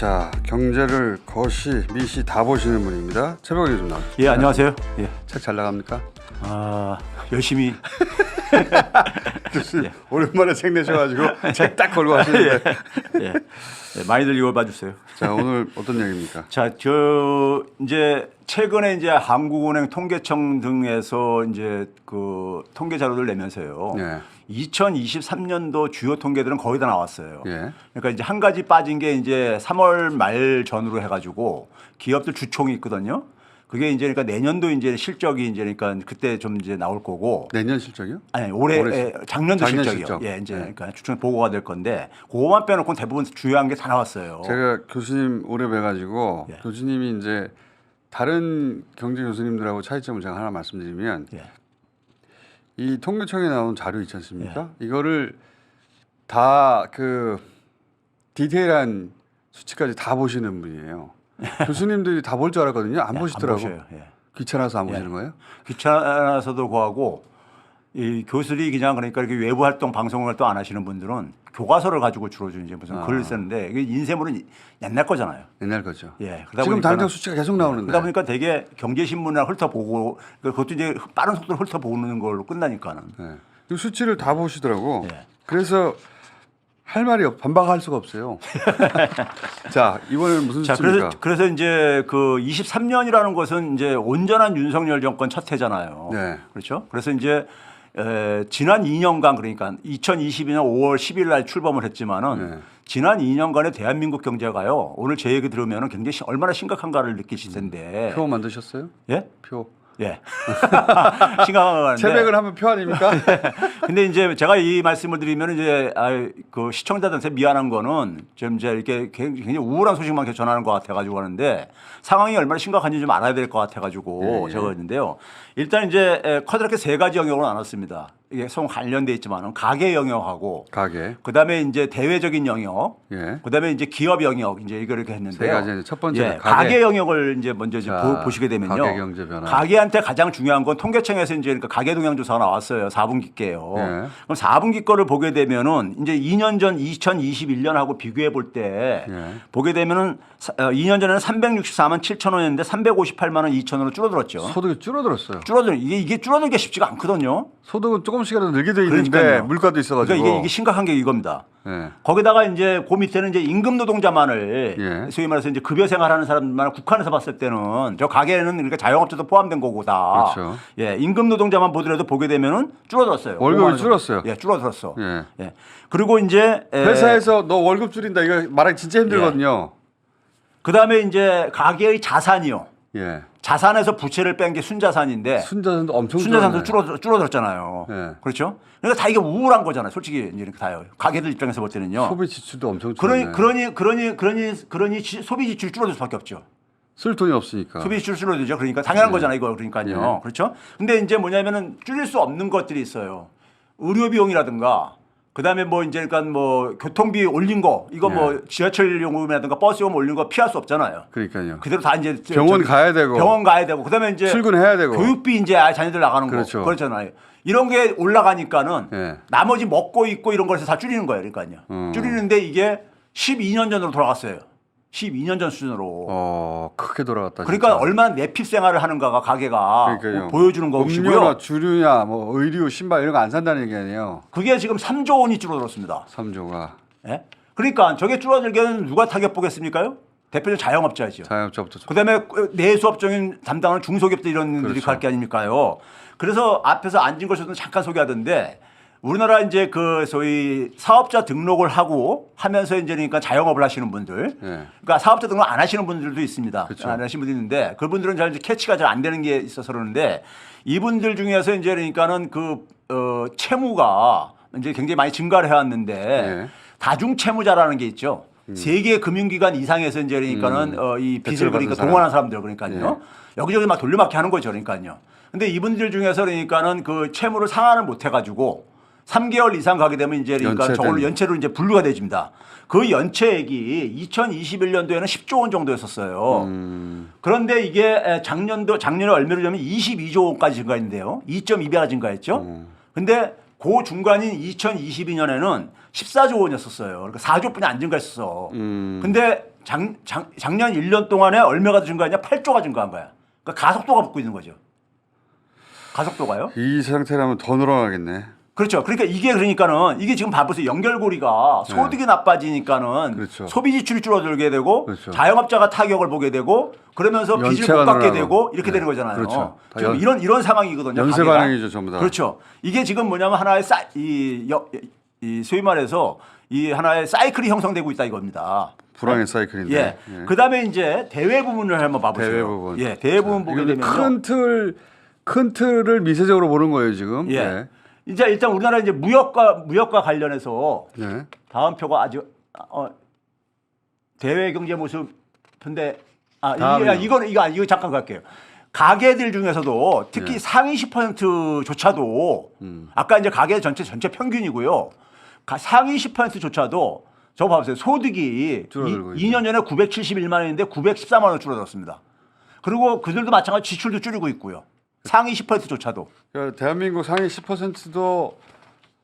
자, 경제를 거시, 미시 다 보시는 분입니다. 최병희 좀 나오시죠. 예, 안녕하세요. 예. 책 잘 나갑니까? 열심히. 예. 오랜만에 책 내셔가지고 책 딱 걸고 하시는데. 예. 예, 많이들 읽어봐 주세요. 자, 오늘 어떤 얘기입니까? 자, 저 이제 최근에 이제 한국은행 통계청 등에서 이제 그 통계 자료를 내면서요. 예. 2023년도 주요 통계들은 거의 다 나왔어요. 예. 그러니까 이제 한 가지 빠진 게 이제 3월 말 전후로 해가지고 기업들 주총이 있거든요. 그게 이제 그러니까 내년도 이제 실적이 이제 그러니까 그때 좀 이제 나올 거고. 내년 실적이요? 아니 올해 작년도 작년 실적이요. 실적. 예, 이제 네. 그러니까 주총 보고가 될 건데 그거만 빼놓고는 대부분 주요한 게 다 나왔어요. 제가 교수님 오래 뵈가지고 예. 교수님이 이제 다른 경제 교수님들하고 차이점을 제가 하나 말씀드리면 예. 이 통계청에 나온 자료 있지 않습니까? 이거를 다 그 디테일한 수치까지 다 보시는 분이에요. 교수님들이 다 볼 줄 알았거든요. 안 보시더라고. 안 보셔요. 예. 귀찮아서 안 예. 보시는 거예요? 귀찮아서도 구하고 이 교수들이 그냥 그러니까 이렇게 외부 활동, 방송 활동 안 하시는 분들은 교과서를 가지고 주로 이제 무슨 글을 쓰는데 이게 인쇄물은 옛날 거잖아요. 옛날 거죠. 예. 그러다 지금 보니까는- 당장 수치가 계속 나오는데. 그러다 보니까 되게 경제신문이나 훑어보고 그것도 이제 빠른 속도로 훑어보는 걸로 끝나니까는. 네. 이 수치를 다 보시더라고. 예. 그래서 할 말이 반박할 수가 없어요. 자, 이번에는 무슨 자, 수치입니까? 그래서 이제 그 23년이라는 것은 이제 온전한 윤석열 정권 첫 해잖아요. 네. 그렇죠? 그래서 이제 지난 2년간 그러니까 2022년 5월 10일 날 출범을 했지만은 네. 지난 2년간의 대한민국 경제가요. 오늘 제 얘기 들으면은 굉장히 얼마나 심각한가를 느끼실 텐데. 표 만드셨어요? 예? 표. 예. 심각한 거 같은데. 채백을 하면 표 아닙니까? 근데 이제 제가 이 말씀을 드리면 이제 그 시청자들한테 미안한 거는 좀 이제 이렇게 굉장히 우울한 소식만 계속 전하는 것 같아가지고 하는데 상황이 얼마나 심각한지 좀 알아야 될 것 같아가지고 예. 적었는데요. 일단 이제 커다랗게 세 가지 영역으로 나눴습니다. 이게 성 관련돼 있지만은 가계 영역하고 가게. 그다음에 이제 대외적인 영역, 예. 그다음에 이제 기업 영역 이제 이렇게 했는데요. 세 가지. 첫 번째 예, 가계 영역을 이제 먼저 이제 자, 보시게 되면요. 가계 경제 변화. 가계한테 가장 중요한 건 통계청에서 이제 그러니까 가계 동향 조사가 나왔어요. 4분기께요. 예. 그럼 4분기 거를 보게 되면은 이제 2년 전 2021년하고 비교해 볼 때 예. 보게 되면은 2년 전에는 364만 7천 원이었는데 358만 원 2천 원으로 줄어들었죠. 소득이 줄어들었어요. 이게 줄어들기가 쉽지가 않거든요. 소득은 조금씩이라도 늘게 돼 있는데 그러니까요. 물가도 있어가지고. 그러니까 이게 심각한 게 이겁니다. 예. 거기다가 이제 그 밑에는 이제 임금 노동자만을 예. 소위 말해서 이제 급여 생활하는 사람만 국한에서 봤을 때는 저 가게는 그러니까 자영업자도 포함된 거고 다. 그렇죠. 예, 임금 노동자만 보더라도 보게 되면은 줄어들었어요. 월급이 5만 원 줄었어요. 예, 줄어들었어. 예. 예. 그리고 이제 회사에서 너 월급 줄인다 이거 말하기 진짜 힘들거든요. 그다음에 이제 가게의 자산이요. 예. 자산에서 부채를 뺀 게 순자산인데 순자산도 엄청 순자산도 줄었네. 줄어들었잖아요. 예. 그렇죠? 그러니까 다 이게 우울한 거잖아요. 솔직히 이제 이렇게 다요. 가게들 입장에서 볼 때는요. 소비 지출도 엄청 줄었네. 그러니 소비 지출이 줄어들 수밖에 없죠. 쓸 돈이 없으니까. 소비 지출 줄어들죠. 그러니까 당연한 거잖아요. 이거 그러니까요. 그렇죠? 근데 이제 뭐냐면은 줄일 수 없는 것들이 있어요. 의료 비용이라든가 그다음에 뭐 이제 그러니까 뭐 교통비 올린 거 이거 뭐 지하철 요금이라든가 버스 요금 올린 거 피할 수 없잖아요. 그러니까요. 그대로 다 이제 병원 가야 되고. 병원 가야 되고 그다음에 이제 출근해야 되고. 교육비 이제 자녀들 나가는 그렇죠. 거 그렇잖아요. 이런 게 올라가니까는 예. 나머지 먹고 있고 이런 거에서 다 줄이는 거예요. 그러니까요. 줄이는데 이게 12년 전으로 돌아갔어요. 12년 전 수준으로. 크게 돌아갔다. 그러니까 진짜. 얼마나 내핍 생활을 하는가가 가게가 그러니까요. 보여주는 것이고요. 음료나 주류냐 뭐 의류 신발 이런 거 안 산다는 얘기 아니에요. 그게 지금 3조 원이 줄어들었습니다. 3조가. 예? 그러니까 저게 줄어들게는 누가 타격 보겠습니까요? 대표적인 자영업자이죠. 자영업자부터. 그다음에 내수업종인 담당하는 중소기업들 이런 분들이 그렇죠. 갈 게 아닙니까요? 그래서 앞에서 앉은 것에서도 잠깐 소개하던데 우리나라 이제 그 소위 사업자 등록을 하고 하면서 이제 그러니까 자영업을 하시는 분들, 그러니까 사업자 등록 안 하시는 분들도 있습니다. 그렇죠. 안 하시는 분들이 있는데 그분들은 잘 이제 캐치가 잘 안 되는 게 있어서 그러는데 이분들 중에서 이제 그러니까는 그 채무가 이제 굉장히 많이 증가를 해왔는데 다중 채무자라는 게 있죠. 세계 금융기관 이상에서 이제 그러니까는 이 빚을 그러니까 동원한 사람들 그러니까요. 여기저기 막 돌려막기 하는 거죠. 그러니까요. 근데 이분들 중에서 그러니까는 그 채무를 상환을 못 해가지고 3개월 이상 가게 되면 이제 그러니까 저걸로 연체로 이제 분류가 되집니다. 그 연체액이 2021년도에는 10조 원 정도였었어요. 그런데 이게 작년에 얼마로 되면 22조 원까지 증가했는데요. 2.2배가 증가했죠. 근데 그 중간인 2022년에는 14조 원이었었어요. 그러니까 4조뿐이 안 증가했었어. 근데 작년 1년 동안에 얼마가 증가했냐? 8조가 증가한 거야. 그러니까 가속도가 붙고 있는 거죠. 가속도가요? 이 상태라면 더 늘어나겠네. 그렇죠. 그러니까 이게 그러니까는 이게 지금 봐보세요. 연결고리가 소득이 나빠지니까는 그렇죠. 소비 지출이 줄어들게 되고 그렇죠. 자영업자가 타격을 보게 되고 그러면서 빚을 연체가 못 갚게 늘어나고. 되고 이렇게 네. 되는 거잖아요. 그렇죠. 지금 이런 상황이거든요. 연쇄 가게가. 반응이죠, 전부 다. 그렇죠. 이게 지금 뭐냐면 하나의 이 소위 말해서 이 하나의 사이클이 형성되고 있다 이겁니다. 불황의 사이클인데. 예. 그다음에 이제 대외 부분을 한번 봐보세요. 대외 부분. 예. 대외 부분 보게 되면요. 큰 틀을 미세적으로 보는 거예요, 지금. 예. 네. 이제 일단 우리나라 이제 무역과 관련해서 네. 다음 표가 아주 대외 경제 모습인데 다음이요. 이거 잠깐 갈게요. 가게들 중에서도 특히 네. 상위 10%조차도 아까 이제 가게 전체 평균이고요. 상위 10%조차도 저 봐보세요. 소득이 줄어들고 2년 전에 971만 원인데 914만 원 줄어들었습니다. 그리고 그들도 마찬가지 지출도 줄이고 있고요. 상위 10%조차도 그러니까 대한민국 상위 10%도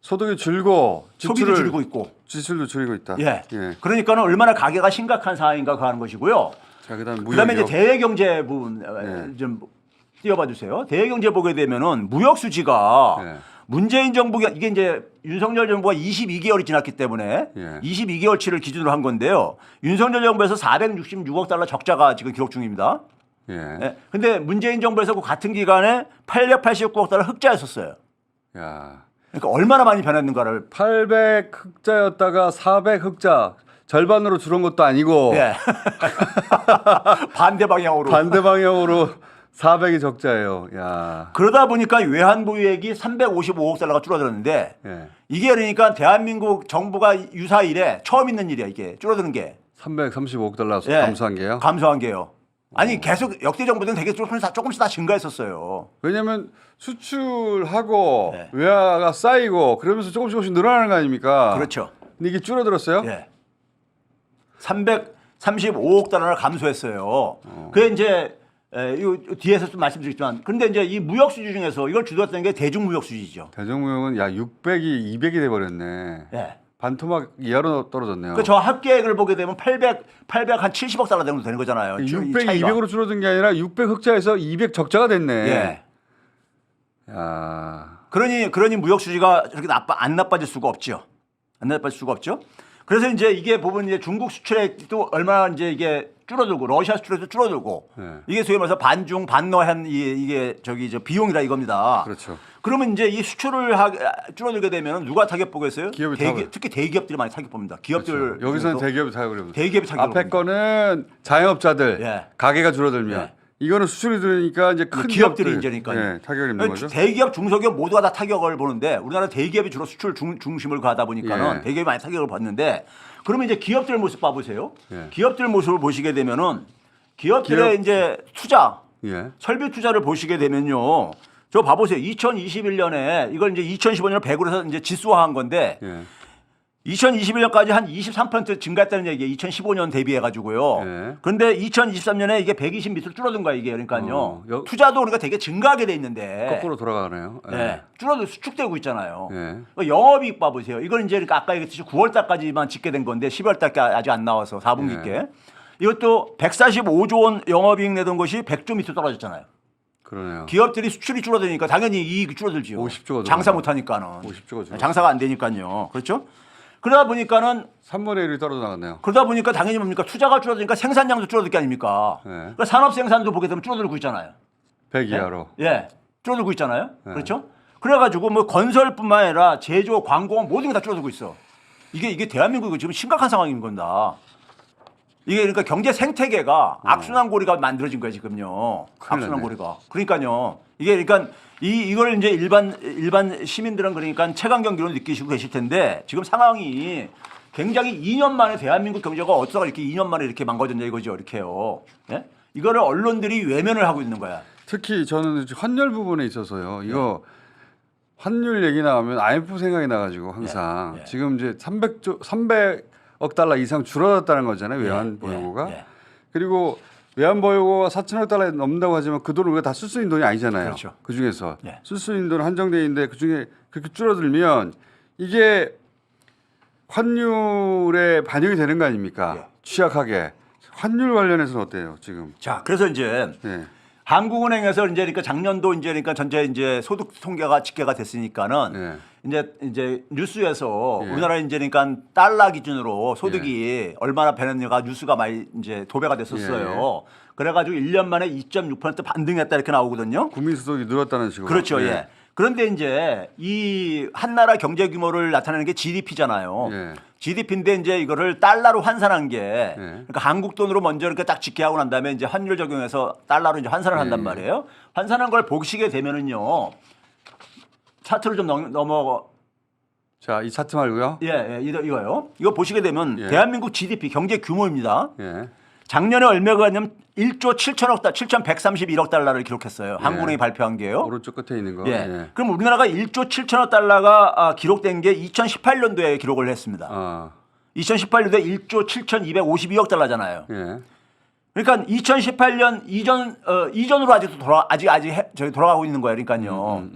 소득이 줄고 소비도 줄이고 있고 지출도 줄이고 있다. 예. 그러니까는 얼마나 가계가 심각한 상황인가 하는 것이고요. 자, 그다음에 그다음에 이제 무역이요. 대외 경제 부분 좀 띄워봐 주세요. 대외 경제 보게 되면은 무역 수지가 네. 문재인 정부가 이게 이제 윤석열 정부가 22개월이 지났기 때문에 예. 22개월치를 기준으로 한 건데요. 윤석열 정부에서 466억 달러 적자가 지금 기록 중입니다. 예. 예. 근데 문재인 정부에서 그 같은 기간에 889억 달러 흑자였었어요. 야. 그러니까 얼마나 많이 변했는가를 800 흑자였다가 400 흑자 절반으로 줄은 것도 아니고 예. 반대 방향으로 반대 방향으로 400이 적자예요. 야. 그러다 보니까 외환보유액이 355억 달러가 줄어들었는데 예. 이게 그러니까 대한민국 정부가 유사 이래 처음 있는 일이야 이게 줄어드는 게 335억 달러 예. 감소한 게요. 감소한 게요. 아니 계속 역대 정부들은 되게 조금씩 다 증가했었어요. 왜냐면 수출하고 네. 외화가 쌓이고 그러면서 조금씩 늘어나는 거 아닙니까? 그렇죠. 근데 이게 줄어들었어요? 예. 335억 달러를 감소했어요. 그게 이제 이 뒤에서 좀 말씀드리겠지만 그런데 이제 이 무역 수지 중에서 이걸 주도했던 게 대중무역 수지죠. 대중무역은 야 600이 200이 돼 버렸네. 예. 반토막 이하로 떨어졌네요. 그 저 합계액을 보게 되면 800 한 70억 달러 정도 되는 거잖아요. 600이 200으로 줄어든 게 아니라 600 흑자에서 200 적자가 됐네. 예. 야. 그러니 무역 수지가 저렇게 안 나빠질 수가 없죠. 안 나빠질 수가 없죠. 그래서 이제 이게 보면 이제 중국 수출액도 얼마나 이제 이게 줄어들고 러시아 수출액도 줄어들고 네. 이게 소위 말해서 반중 반너한 이게 저기 저 비용이라 이겁니다. 그렇죠. 그러면 이제 이 수출을 줄어들게 되면 누가 타격 보겠어요? 기업이 타격. 특히 대기업들이 많이 타격 봅니다. 기업들 그렇죠. 여기서는 중에서 대기업이 타격을 대기업이 타격을 앞에 봅니다. 거는 자영업자들 예. 가게가 줄어들면 예. 이거는 수출이 들으니까 이제 큰 기업들이 기업들, 이제니까요. 예, 타격을 입는 거죠. 대기업, 중소기업 모두가 다 타격을 보는데 우리나라 대기업이 주로 수출 중심을 가다 보니까는 예. 대기업이 많이 타격을 받는데 그러면 이제 기업들 모습 봐보세요. 예. 기업들 모습을 보시게 되면은 기업들의 기업- 이제 투자, 예. 설비 투자를 보시게 되면요. 저 봐보세요. 2021년에 이걸 이제 2015년을 100으로 해서 이제 지수화한 건데 예. 2021년까지 한 23% 증가했다는 얘기예요. 2015년 대비해 가지고요. 예. 그런데 2023년에 이게 120 밑으로 줄어든 거야 이게 그러니까요. 투자도 우리가 되게 증가하게 돼 있는데 거꾸로 돌아가네요. 예. 네. 줄어들 수축되고 있잖아요. 예. 영업이익 봐보세요. 이건 이제 그러니까 아까 얘기했듯이 9월 달까지만 짓게 된 건데 12월 달까지 아직 안 나와서 4분기께 예. 이것도 145조 원 영업이익 내던 것이 100조 밑으로 떨어졌잖아요. 그러네요. 기업들이 수출이 줄어드니까 당연히 이익이 줄어들지요. 50조가 장사 늘어나요. 못 하니까는. 50조가 줄어들어요. 장사가 안 되니까요. 그렇죠? 그러다 보니까는 3분의 1이 떨어져 나갔네요. 그러다 보니까 당연히 뭡니까? 투자가 줄어드니까 생산량도 줄어들 게 아닙니까? 네. 그러니까 산업 생산도 보게 되면 줄어들고 있잖아요. 100 이하로. 예. 줄어들고 있잖아요. 네. 그렇죠? 그래가지고 뭐 건설뿐만 아니라 제조, 광공 모든 게 다 줄어들고 있어. 이게 대한민국이 지금 심각한 상황인 건다. 이게 그러니까 경제 생태계가 악순환 고리가 만들어진 거야 지금요. 큰일 악순환 났네. 고리가. 그러니까요. 이게 그러니까 이걸 이제 일반 시민들은 그러니까 체감 경기로 느끼시고 계실 텐데 지금 상황이 굉장히 2년 만에 대한민국 경제가 어쩌다가 이렇게 2년 만에 이렇게 망가졌냐 이거죠. 이렇게요. 예? 이거를 언론들이 외면을 하고 있는 거야. 특히 저는 환율 부분에 있어서요. 이거 환율 얘기 나오면 IMF 생각이 나가지고 항상 예. 예. 지금 이제 300억 달러 이상 줄어들었다는 거잖아요. 외환 보유고가. 예. 그리고 외환 보유고가 4천억 달러 넘는다고 하지만 그 돈을 우리가 다 쓸 수 있는 돈이 아니잖아요. 그렇죠. 그 중에서 예. 쓸 수 있는 돈은 한정돼 있는데 그 중에 그렇게 줄어들면 이게 환율에 반영이 되는 거 아닙니까? 예. 취약하게. 환율 관련해서는 어때요 지금? 자, 그래서 이제 예. 한국은행에서 이제 그러니까 작년도 이제 그러니까 전체 이제 소득 통계가 집계가 됐으니까는 예. 이제 뉴스에서 예. 우리나라 이제 그러니까 달러 기준으로 소득이 얼마나 변했는가 뉴스가 많이 이제 도배가 됐었어요. 그래가지고 1년 만에 2.6% 반등했다 이렇게 나오거든요. 국민 소득이 늘었다는 식으로. 그렇죠. 예. 그런데 이제 이 한 나라 경제 규모를 나타내는 게 GDP잖아요. 예. GDP인데 이제 이거를 달러로 환산한 게 그러니까 한국 돈으로 먼저 이렇게 딱 집계하고 난 다음에 이제 환율 적용해서 달러로 이제 환산을 한단 말이에요. 환산한 걸 보시게 되면은요. 차트를 좀 넘어. 자, 이 차트 말고요. 예, 이거요. 이거 보시게 되면 예. 대한민국 GDP 경제 규모입니다. 예. 작년에 얼마가냐면 1조 7천억 달, 7,131억 달러를 기록했어요. 한국은행이 발표한 게요. 오른쪽 끝에 있는 거. 예. 예. 그럼 우리나라가 1조 7천억 달러가 기록된 게 2018년도에 기록을 했습니다. 2018년도에 1조 7,252억 달러잖아요. 예. 그러니까 2018년 이전으로 아직도 저기 돌아가고 있는 거예요. 그러니까요.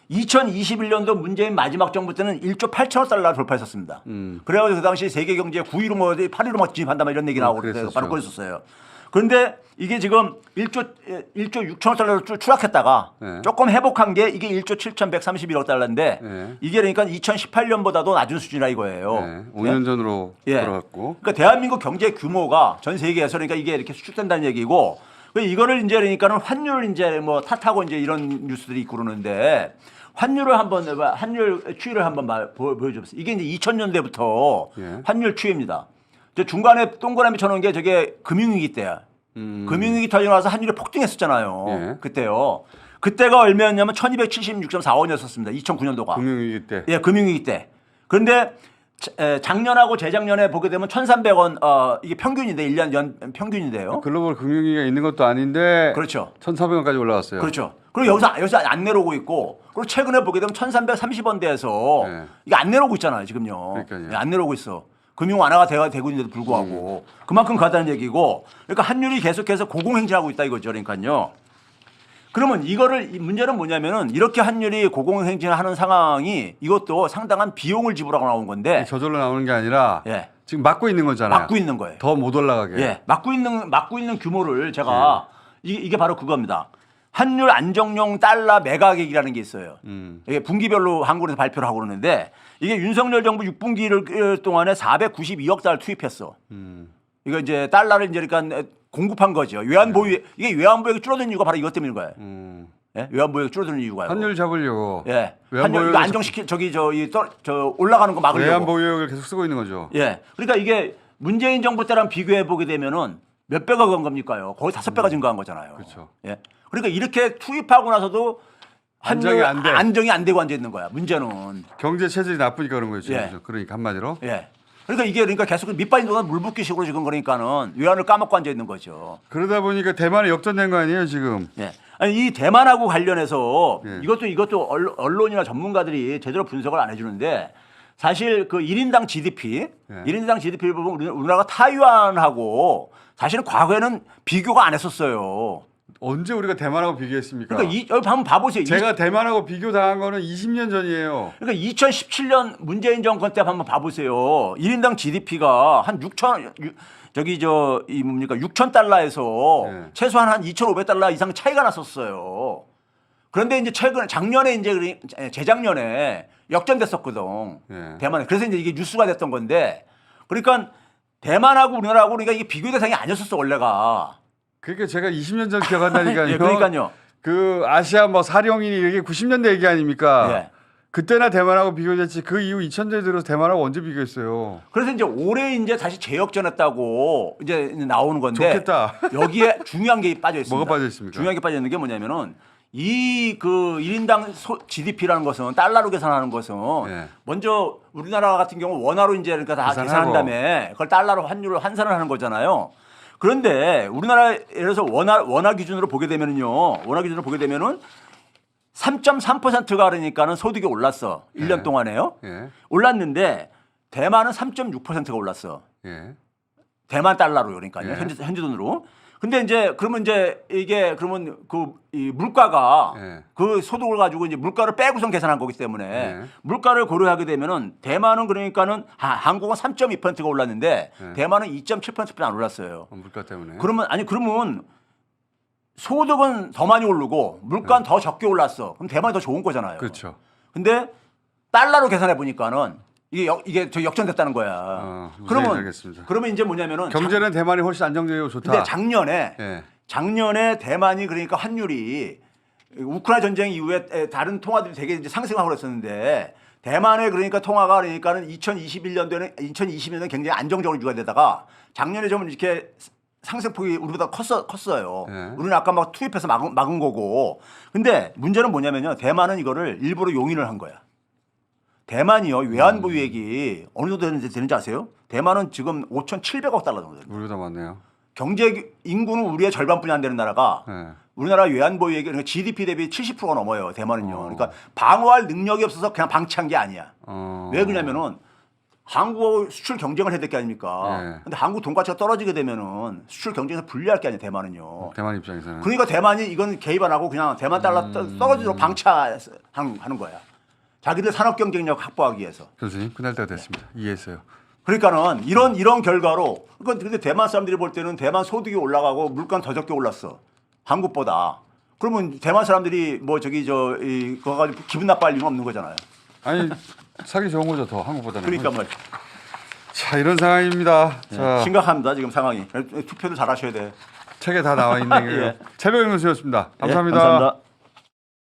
2021년도 문재인 마지막 정부 때는 1조 8천억 달러를 돌파했었습니다. 그래가지고 그 당시 세계 경제 9위로 뭐 8위로 막 진입한다 막 이런 얘기 나오고 바로 그랬었어요. 그런데 이게 지금 1조 6천억 달러로 추락했다가 조금 회복한 게 이게 1조 7,131억 달러인데 이게 그러니까 2018년보다도 낮은 수준이라 이거예요. 5년 전으로 돌아갔고. 그러니까 대한민국 경제 규모가 전 세계에서 그러니까 이게 이렇게 수축된다는 얘기고 이거를 이제 그러니까는 환율을 이제 뭐 탓하고 이제 이런 뉴스들이 있고 그러는데 환율 추이를 한번 보여줘보세요. 이게 이제 2000년대부터 환율 추이입니다. 중간에 동그라미 쳐놓은 게 저게 금융위기 때야. 금융위기 터지고 나서 환율이 폭등했었잖아요. 그때요. 그때가 얼마였냐면 1276.45원이었습니다. 2009년도가. 금융위기 때. 예, 금융위기 때. 그런데 작년하고 재작년에 보게 되면 1,300원 이게 평균인데 1년 연 평균인데요. 글로벌 금융위기가 있는 것도 아닌데 그렇죠. 1,400원까지 올라갔어요. 그렇죠. 그리고 여기서 안 내려오고 있고 그리고 최근에 보게 되면 1,330원대에서 이게 안 내려오고 있잖아요, 지금요. 그러니까요. 안 내려오고 있어. 금융 완화가 되고 있는데도 불구하고 그만큼 가다는 얘기고 그러니까 환율이 계속해서 고공행진하고 있다 이거죠. 그러니까요. 그러면 이 문제는 뭐냐면은 이렇게 환율이 고공행진하는 상황이 이것도 상당한 비용을 지불하고 나온 건데 저절로 나오는 게 아니라 예. 지금 막고 있는 거잖아요. 막고 있는 거예요. 더 못 올라가게. 예. 막고 있는 규모를 제가 이게 바로 그겁니다. 환율 안정용 달러 매각액이라는 게 있어요. 이게 분기별로 한국에서 발표를 하고 그러는데 이게 윤석열 정부 6분기 동안에 492억 달러 투입했어. 이거 이제 달러를 이제 그러니까 공급한 거죠. 이게 외환보유액이 줄어든 이유가 바로 이것 때문인 거예요. 예? 외환보유액 줄어드는 이유가 환율 잡으려고. 예. 환율 이거 안정시킬 저 올라가는 거 막으려고. 외환보유액을 계속 쓰고 있는 거죠. 예. 그러니까 이게 문재인 정부 때랑 비교해 보게 되면은 몇 배가 간 겁니까요? 거의 5배가 증가한 거잖아요. 그렇죠. 예. 그러니까 이렇게 투입하고 나서도 안정이 안 돼. 안정이 안 되고 앉아 있는 거야. 문제는. 경제 체질이 나쁘니까 그런 거죠. 예. 그러니까 한마디로. 예. 그러니까 계속 밑빠진 동안 물 붓기식으로 지금 그러니까는 외환을 까먹고 앉아 있는 거죠. 그러다 보니까 대만이 역전된 거 아니에요 지금? 예. 아니, 이 대만하고 관련해서 예. 이것도 언론이나 전문가들이 제대로 분석을 안 해주는데 사실 그 1인당 GDP, 예. 1인당 GDP를 보면 우리나라가 타이완하고 사실은 과거에는 비교가 안 했었어요. 언제 우리가 대만하고 비교했습니까? 그러니까 여기 한번 봐보세요. 제가 대만하고 비교 당한 거는 20년 전이에요. 그러니까 2017년 문재인 정권 때 한번 봐보세요. 1인당 GDP가 한 6천 달러에서 네. 최소한 한 2,500달러 이상 차이가 났었어요. 그런데 이제 작년에 이제 재작년에 역전됐었거든. 네. 대만에. 그래서 이제 이게 뉴스가 됐던 건데 그러니까 대만하고 우리나라하고 그러니까 이게 비교 대상이 아니었었어 원래가. 그러니까 제가 20년 전 기억한다니까요. 예, 그러니까요. 그 아시아 뭐 사령인이 이게 90년대 얘기 아닙니까? 예. 그때나 대만하고 비교됐지. 그 이후 2000년대 들어서 대만하고 언제 비교했어요? 그래서 이제 올해 이제 다시 재역전했다고 이제 나오는 건데 좋겠다. 여기에 중요한 게 빠져 있습니다. 뭐가 빠져 있습니까? 중요하게 빠져 있는 게 뭐냐면은 이 그 1인당 GDP라는 것은 달러로 계산하는 것은 예. 먼저 우리나라 같은 경우 원화로 이제 그러니까 다 계산하고. 계산한 다음에 그걸 달러로 환율을 환산을 하는 거잖아요. 그런데 우리나라에 예를 들어서 원화 기준으로 보게 되면은요. 원화 기준으로 보게 되면은 3.3%가 그러니까는 소득이 올랐어. 1년 예. 동안에요. 예. 올랐는데 대만은 3.6%가 올랐어. 예. 대만 달러로 그러니까요. 예. 현지 돈으로. 근데 이제 그러면 이제 이게 그러면 이 물가가 예. 그 소득을 가지고 이제 물가를 빼고선 계산한 거기 때문에 예. 물가를 고려하게 되면은 대만은 그러니까는 한국은 3.2%가 올랐는데 예. 대만은 2.7%뿐이 안 올랐어요. 물가 때문에. 그러면 소득은 더 많이 오르고 물가는 더 적게 올랐어. 그럼 대만이 더 좋은 거잖아요. 그렇죠. 근데 달러로 계산해 보니까는 이게 저 역전됐다는 거야. 무슨 얘기인지 알겠습니다. 그러면 이제 뭐냐면은 경제는 대만이 훨씬 안정적이고 좋다. 근데 예. 작년에 대만이 그러니까 환율이 우크라이나 전쟁 이후에 다른 통화들이 되게 이제 상승하고 그랬었는데 대만의 그러니까 통화가 그러니까는 2020년도는 굉장히 안정적으로 유지되다가 작년에 좀 이렇게 상승폭이 우리보다 컸어요. 네. 우리는 아까 막 투입해서 막은 거고. 근데 문제는 뭐냐면요. 대만은 이거를 일부러 용인을 한 거야. 대만이요. 외환보유액이 어느 정도 되는지 아세요? 대만은 지금 5,700억 달러 정도 됩니다. 우리보다 많네요. 경제 인구는 우리의 절반뿐이 안 되는 나라가 네. 우리나라 외환보유액이 그러니까 GDP 대비 70%가 넘어요. 대만은요. 그러니까 방어할 능력이 없어서 그냥 방치한 게 아니야. 왜 그러냐면은 한국하고 수출 경쟁을 해야 될 게 아닙니까? 네. 근데 한국 돈 가치가 떨어지게 되면은 수출 경쟁에서 불리할 게 아니에요. 대만은요. 대만 입장에서는. 그러니까 대만이 이건 개입 안 하고 그냥 대만 달러 떨어지도록 방치하는 거야. 자기들 산업 경쟁력 확보하기 위해서. 교수님 끝날 때가 됐습니다. 이해했어요. 그러니까는 이런 결과로 근데 대만 사람들이 볼 때는 대만 소득이 올라가고 물가는 더 적게 올랐어. 한국보다. 그러면 대만 사람들이 뭐 그거 가지고 기분 나빠할 이유는 없는 거잖아요. 아니 사기 좋은 거죠 더 한국보다는. 그러니까 뭐 자 이런 상황입니다. 자 심각합니다 지금 상황이. 투표도 잘 하셔야 돼. 책에 다 나와 있는 게 예. 최병현 교수였습니다. 감사합니다. 예, 감사합니다.